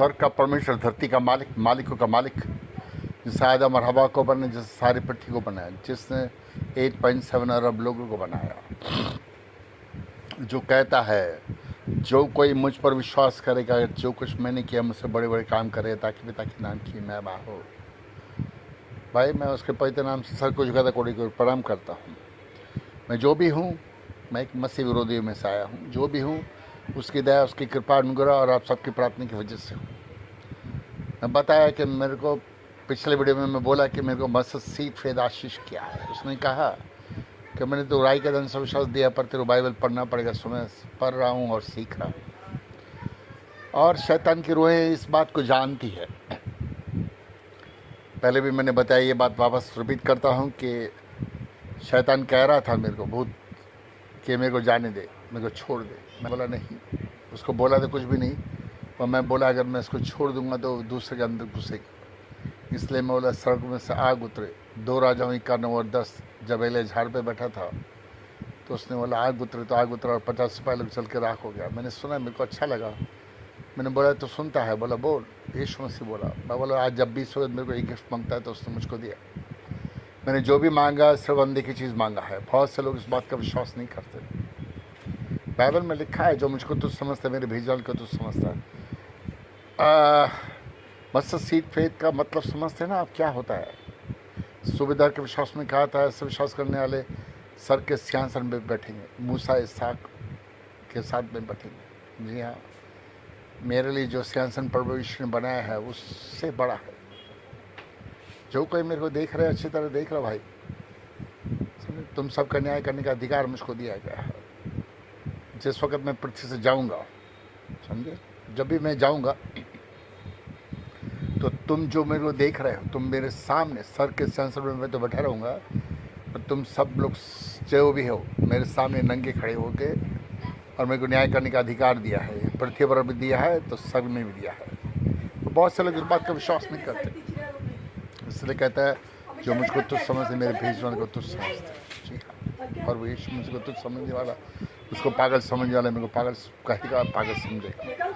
स्वर्ग का परमेश्वर, धरती का मालिक, मालिकों का मालिक, जिसने आदम और हवा को बनाया, जिस सारी पृथ्वी को बनाया, जिसने 8.7 अरब लोगों को बनाया, जो कहता है जो कोई मुझ पर विश्वास करेगा, जो कुछ मैंने किया मुझसे बड़े बड़े काम करे, ताकि पिता के नाम की मैं हो। भाई मैं उसके पवित्र नाम से सर को झुकाता कोड़ी को प्रणाम करता हूँ। मैं जो भी हूँ, मैं एक मसीह विरोधी में से आया हूँ। जो भी हूँ उसकी दया, उसकी कृपा, अनुग्रह और आप सबकी प्रार्थना की वजह से हूँ। मैं बताया कि मेरे को पिछले वीडियो में मैं बोला कि मेरे को मसद सीट फेद आशीष किया है। उसने कहा कि मैंने तो राई का धन से विश्वास दिया, पर तेरे बाइबल पढ़ना पड़ेगा। सो मैं पढ़ रहा हूँ और सीख रहा हूँ। और शैतान की रूहें इस बात को जानती है। पहले भी मैंने बताया, ये बात वापस रिपीट करता हूँ कि शैतान कह रहा था मेरे को, भूत, कि मेरे को जाने दे, मेरे को छोड़ दे। मैं बोला नहीं, उसको बोला तो कुछ भी नहीं, और मैं बोला अगर मैं इसको छोड़ दूंगा तो दूसरे के अंदर घुसेगी। इसलिए मैं बोला सड़क में से आग उतरे। 2 राजाओं का 9 और 10 जब एले झाड़ पे बैठा था तो उसने बोला आग उतरे, तो आग उतरा और 50 सिपाही लोग चल के राख हो गया। मैंने सुना, मेरे को अच्छा लगा। मैंने बोला तो सुनता है? बोला बोल। यीशु मसीह बोला। मैं बोला आज जब भी इस वक्त मेरे को एक गिफ्ट मांगता है तो उसने मुझको दिया। मैंने जो भी मांगा सिर्फ अनदेखी चीज़ मांगा है। बहुत से लोग इस बात का विश्वास नहीं करते। बाइबल में लिखा है जो मुझको तुझ समझता है मेरे भेजने वाले को तुझ समझता है। मसद सीड फेथ का मतलब समझते हैं ना आप, क्या होता है? सूबेदार के विश्वास में कहा था ऐसे विश्वास करने वाले सर के सिंहासन में बैठेंगे, मूसा इसहाक के साथ में बैठेंगे। जी हाँ, मेरे लिए जो सिंहासन प्रभु यीशु ने बनाया है उससे बड़ा है। जो कोई मेरे को देख रहे अच्छी तरह देख रहा भाई, तुम सबका न्याय करने का अधिकार मुझको दिया गया है। जिस वक्त मैं पृथ्वी से जाऊंगा, समझे, जब भी मैं जाऊंगा तो तुम जो मेरे को देख रहे हो, तुम मेरे सामने सर के सिंहासन में मैं तो बैठा रहूँगा, और तुम सब लोग जो भी हो मेरे सामने नंगे खड़े होके, और मेरे को न्याय करने का अधिकार दिया है। पृथ्वी पर भी दिया है तो स्वर्ग में भी दिया है। तो बहुत से लोग इस बात का विश्वास नहीं करते, इसलिए कहता है जो मुझको तुझ समझते मेरे भेजने वाले को तुझ समझते। जी हाँ, और वो यीशु मुझको तुझ समझने वाला उसको पागल समझने वाला मेरे को पागल कहेगा, पागल समझेगा।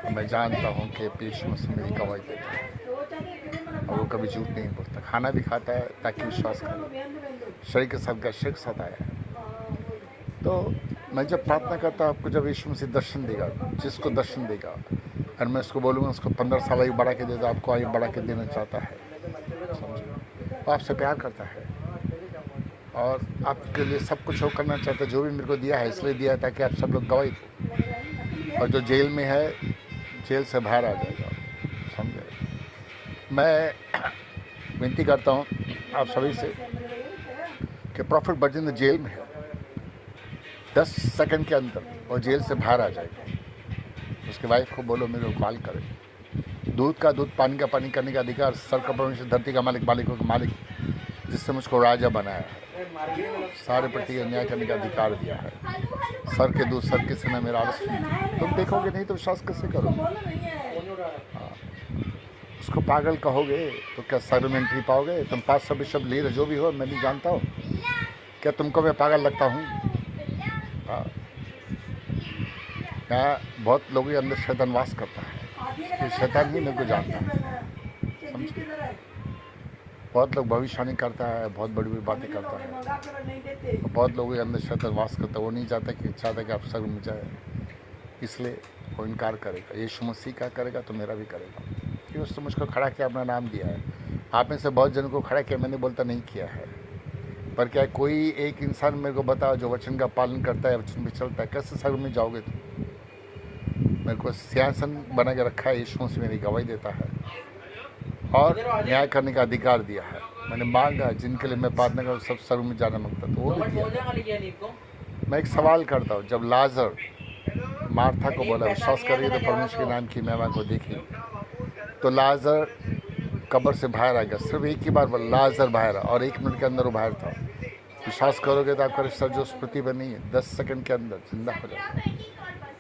मैं जानता हूँ कि यीशु मसीह मेरी गवाही देता है और वो कभी झूठ नहीं बोलता। खाना भी खाता है ताकि विश्वास करे। शरीर के साथ शरीर के साथ आया है। तो मैं जब प्रार्थना करता हूँ आपको, जब यीशु मसीह दर्शन देगा, जिसको दर्शन देगा, और मैं उसको बोलूँगा उसको 15 साल आयु बढ़ा के देता, आपको आयु बढ़ा के देना चाहता है, समझो, वो आपसे प्यार करता है और आपके लिए सब कुछ वो करना चाहता है। जो भी मेरे को दिया है इसलिए दिया है ताकि आप सब लोग गवाही दो। और जो जेल में है, जेल से बाहर आ जाएगा, समझे। मैं विनती करता हूँ आप सभी से कि प्रॉफिट बर्जिन जेल में है, 10 सेकंड के अंदर वो जेल से बाहर आ जाएगा। उसके वाइफ को बोलो मेरे को कॉल करे। दूध का दूध, पानी का पानी करने का अधिकार सर का परमेश्वर, धरती का मालिक, मालिकों का मालिक, जिससे मुझको राजा बनाया है, सारे पृथ्वी का न्याय करने का अधिकार दिया है। सर के दूध, सर के समय मेरा आलस। तुम देखोगे नहीं तो विश्वास कैसे करोगे? हाँ, उसको पागल कहोगे तो क्या सर में एंट्री पाओगे? तुम 500 बिशप लीडर जो भी हो, मैं नहीं जानता हूँ, क्या तुमको मैं पागल लगता हूँ? हाँ, यहाँ बहुत लोगों के अंदर शैतान वास करता है। शैतान ही मेरे को जानता है, समझे। बहुत लोग भविष्यवाणी करता है, बहुत बड़ी बड़ी बातें करता है, बहुत लोगों के अंदर शैतान वास करता है। वो नहीं चाहता कि आप स्वर्ग में जाए, इसलिए वो इनकार करेगा। यीशु मसीह क्या करेगा तो मेरा भी करेगा, क्योंकि उसने मुझको खड़ा किया, अपना नाम दिया है। आप में से बहुत जनों को खड़ा किया, मैंने बोलता नहीं किया है, पर क्या कोई एक इंसान मेरे को बताओ जो वचन का पालन करता है, वचन पे चलता है, कैसे स्वर्ग में जाओगे तुम? मेरे को सिंहासन बना के रखा है, यीशु मसीह मेरी गवाही देता है और न्याय करने का अधिकार दिया है। मैंने मांगा, जिनके लिए मैं प्रार्थना कर सब स्वर्ग में जाना मांगता तो वो भी दिया। मैं एक सवाल करता हूँ, जब लाजर मार्था को बोला विश्वास करिए तो परमेश्वर के नाम की महिमा को देखिए, तो लाजर कब्र से बाहर आ गया। सिर्फ एक ही बार बोला लाजर बाहर, और 1 मिनट के अंदर वो बाहर था। विश्वास करोगे तो आपका रिश्ता जो उस पृथ्वी पर नहीं है 10 सेकंड के अंदर जिंदा हो जाएगा।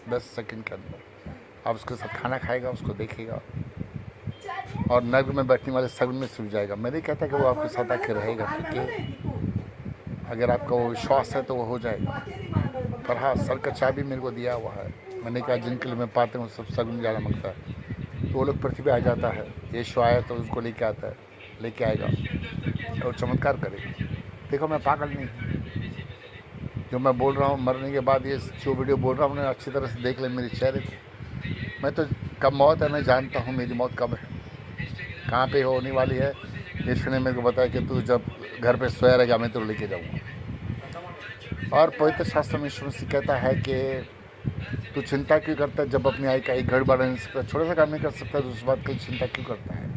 10 सेकंड के अंदर आप उसके साथ खाना खाएगा, उसको देखेगा, और नर्क में बैठने वाले स्वर्ग में सूझ जाएगा। मैं नहीं कहता कि वो आपके साथ आके रहेगा, क्योंकि अगर आपका वो विश्वास है तो वो हो जाएगा। पर हाँ, सर का चाबी मेरे को दिया हुआ है। मैंने कहा जिनके लिए मैं पाते हूँ सब स्वर्ग में जाना मांगता है। वो लोग पृथ्वी पे आ जाता है, यीशु आया तो उसको लेके आता है, लेके आएगा और चमत्कार करेगा। देखो मैं पागल नहीं हूँ, जो मैं बोल रहा हूँ मरने के बाद, ये जो वीडियो बोल रहा हूँ ना अच्छी तरह से देख ले मेरे चेहरे को। मैं तो कब मौत है मैं जानता हूँ, मेरी मौत कब है, कहाँ पे होने वाली है। यीशु ने मेरे को बताया कि तू जब घर पे सोया रहेगा मैं तो लेके जाऊँगा। और पवित्र शास्त्र में यीशु मसीह कहता है कि तू चिंता क्यों करता है, जब अपनी आयु का एक घड़ी बढ़ा नहीं सकता, छोटा सा काम नहीं कर सकता, तो उस बात की चिंता क्यों करता है।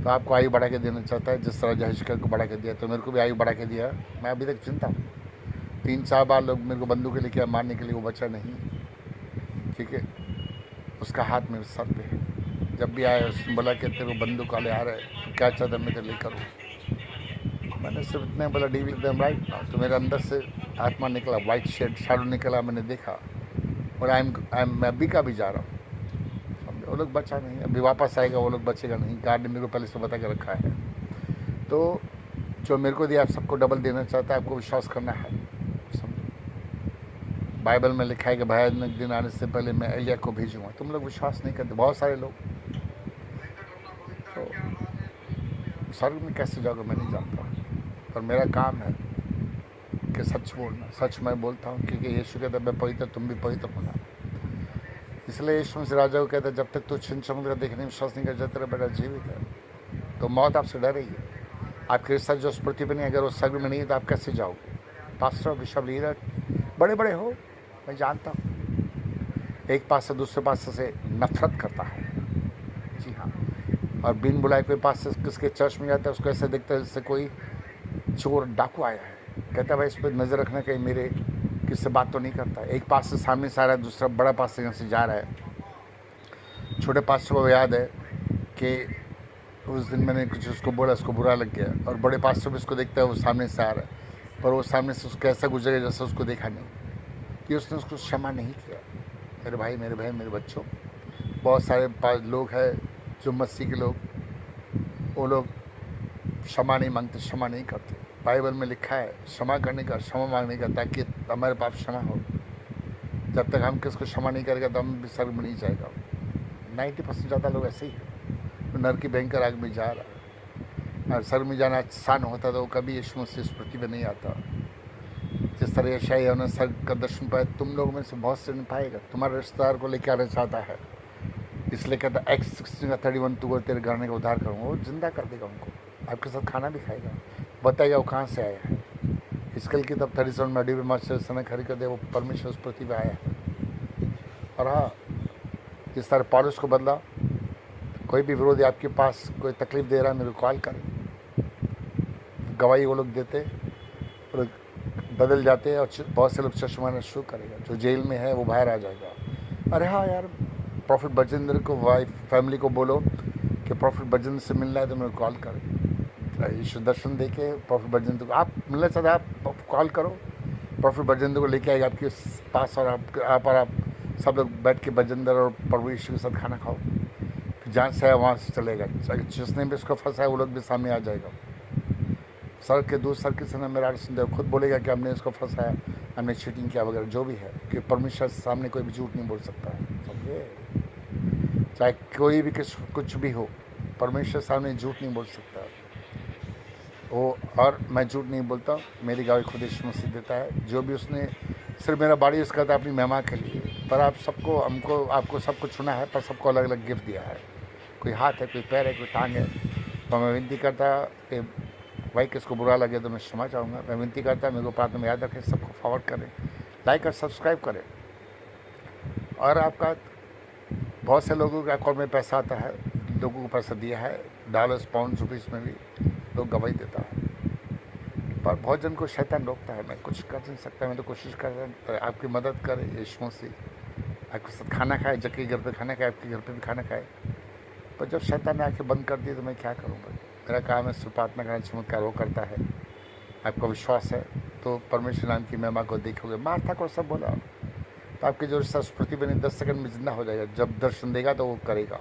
तो आपको आयु बढ़ा के देना चाहता है, जिस तरह जहेशकर को बढ़ा के दिया, तो मेरे को भी आयु बढ़ा के दिया। मैं अभी तक चिंता हूँ, 3-4 बार लोग मेरे को बंदूक लेके मारने के लिए, वो बचा नहीं, ठीक है। उसका हाथ मेरे सर पे है। जब भी आया उसने बोला कि तेरे को बंदूक वाले आ रहे हैं, तो क्या चाहता मैं तेरे लिए करूँ। मैंने सिर्फ इतने बोला deal with them right now. तो मेरे अंदर से आत्मा निकला, वाइट शैडो निकला, मैंने देखा और मैं अभी का भी जा रहा हूँ। वो लोग बचा नहीं, अभी वापस आएगा, वो लोग बचेगा नहीं। गार्ड ने मेरे को पहले से बता के रखा है। तो जो मेरे को दिया आप सबको डबल देना चाहता है, आपको विश्वास करना है। बाइबल में लिखा है कि भयानक दिन आने से पहले मैं एलिया को भेजूंगा। तुम लोग विश्वास नहीं करते, बहुत सारे लोग। तो स्वर्ग में कैसे जाओगे मैं नहीं जानता, पर मेरा काम है कि सच बोलना। सच मैं बोलता हूँ, क्योंकि यीशु कहता है मैं पवित्र, तुम भी पवित्र होना। इसलिए यीशु मसीह राजा को कहता है जब तक तो छिन समुद्र देखने में विश्वास नहीं कर जाता तेरा बेटा जीवित है। तो मौत आपसे डरेगी। आपके रिश्ता जो उस पृथ्वी पर नहीं, अगर उस स्वर्ग में नहीं है तो आप कैसे जाओगे। पास्टर, बिशप, लीडर बड़े बड़े हो, मैं जानता हूँ, एक पास से दूसरे पास से नफरत करता है, जी हाँ। और बिन बुलाए कोई पास से किसके चर्च में जाता है, उसको ऐसे दिखता है जैसे कोई चोर डाकू आया है। कहता है भाई इस पर नज़र रखना, कहीं मेरे किससे बात तो नहीं करता है। एक पास से सामने से आ रहा है, दूसरा बड़ा पास से यहाँ से जा रहा है। छोटे पास को याद है कि उस दिन मैंने कुछ उसको बोला, उसको बुरा लग गया। और बड़े पास से भी उसको देखता है, वो सामने से आ रहा है, पर वो सामने से उसको ऐसा गुजरेगा जैसे उसको देखा नहीं, कि उसने उसको क्षमा नहीं किया। मेरे भाई, मेरे बहन, मेरे बच्चों, बहुत सारे लोग हैं जो मसीह के लोग, वो लोग क्षमा नहीं मांगते, क्षमा नहीं करते। बाइबल में लिखा है क्षमा करने का, क्षमा मांगने का, ताकि हमारे पाप क्षमा हो। जब तक हम किसको क्षमा नहीं करेगा तो हम भी स्वर्ग में नहीं जाएगा। 90% ज़्यादा लोग ऐसे ही हैं, तो नर की भयंकर आग में जा रहा है। और स्वर्ग में जाना आसान होता तो कभी यीशु मसीह इस पृथ्वी पर नहीं आता। जिस तरह यशायाह ने स्वर्ग का दर्शन पाया, तुम लोग में से बहुत से नहीं पाएगा। तुम्हारे रिश्तेदार को लेकर आना चाहता है, इसलिए कहता है Acts 16:31 तू तेरे घराने का उद्धार करूँगा। वो जिंदा कर देगा उनको, आपके साथ खाना भी खाएगा, बताएगा वो कहाँ से आया है। इसकल की तब 37 में अडी मास्टर समय खड़ी कर दे, वो परमेश्वर उस पृथ्वी पर आया है। और हाँ, जिस तरह पौलुस को बदला, कोई भी विरोधी आपके पास कोई तकलीफ दे रहा है, मेरे को कॉल करें। गवाही वो लोग देते और बदल जाते हैं, और बहुत से लोग चश्मा शुरू करेगा। जो जेल में है वो बाहर आ जाएगा। अरे हाँ यार, प्रॉफिट बजेंद्र को, वाइफ फैमिली को बोलो कि प्रॉफिट बजेंद्र से मिलना है तो मेरे को कॉल करें। यीशु दर्शन दे के प्रॉफिट बजेंद्र को आप मिलना चाहते, आप कॉल करो, प्रॉफिट बजेंद्र को लेके आएगा आपके पास, और आप सब लोग बैठ के बजेंद्र और प्रभु यीशु के साथ खाना खाओ। फिर जहाँ से है वहाँ से चलेगा, जिसने भी उसको फंसा है वो लोग भी सामने आ जाएगा। सर के दूर सर के समय मेरा सुनते खुद बोलेगा कि हमने इसको फंसाया, हमने चीटिंग किया वगैरह जो भी है, कि परमेश्वर के सामने कोई भी झूठ नहीं बोल सकता है, समझे। चाहे कोई भी कुछ भी हो, परमेश्वर सामने झूठ नहीं बोल सकता वो। और मैं झूठ नहीं बोलता, मेरी गवाही खुद यीशु मसीह देता है। जो भी उसने सिर्फ मेरा बाड़ी यूज़ करता है अपनी महिमा के लिए, पर आप सबको, हमको, आपको सबको चुना है, पर सबको अलग अलग गिफ्ट दिया है। कोई हाथ है, कोई पैर है, कोई टांग है। तो मैं विनती करता कि भाई किसको बुरा लगे तो मैं क्षमा चाहूँगा। मैं विनती करता मेरे को प्रार्थना में याद रखें, सबको फॉरवर्ड करें, लाइक और सब्सक्राइब करें। और आपका बहुत से लोगों के अकाउंट में पैसा आता है, लोगों को पैसा दिया है, डॉलर्स, पाउंड, रुपीज़ में भी लोग गवाही देता है, पर बहुत जन को शैतान रोकता है। मैं कुछ कर नहीं सकता, मैं तो कोशिश कर रहा हूँ तो आपकी मदद करे यीशु मसीह। आपके साथ खाना खाए, जबकि घर पे खाना खाए, आपके घर पे भी खाना खाए, पर जब शैतान ने आँखें बंद कर दी तो मैं क्या करूँ भाई। मेरा काम है सिर्फ प्रार्थना करना, चमत्कार वो करता है। आपको विश्वास है तो परमेश्वर नाम की महिमा को देखोगे। मार्था को सब बोला तो आपके जो रिश्ता पृथ्वी में 10 सेकंड में जिंदा हो जाएगा। जब दर्शन देगा तो वो करेगा,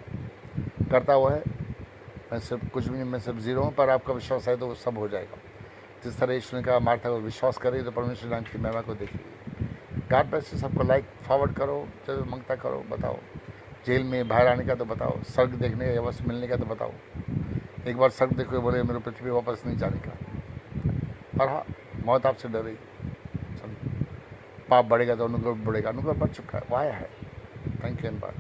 करता हुआ है। मैं सिर्फ कुछ भी नहीं, मैं सिर्फ जीरो हूँ, पर आपका विश्वास है तो वो सब हो जाएगा। जिस तरह यीशु ने कहा मार्था को विश्वास करे तो परमेश्वर नाम की महिमा को देखिए। गॉड ब्लेस यू सबको। लाइक फॉरवर्ड करो, जो मंगता करो, बताओ। जेल में बाहर आने का तो बताओ, स्वर्ग देखने का, अवश्य मिलने का तो बताओ। एक बार स्वर्ग देखो, बोले मेरे पृथ्वी वापस नहीं जाने का। और हाँ, मौत आपसे डरेगी। पाप बढ़ेगा तो अनुग्रह बढ़ेगा, अनुग्रह बढ़ चुका है, वो आया है। Thank you and bye.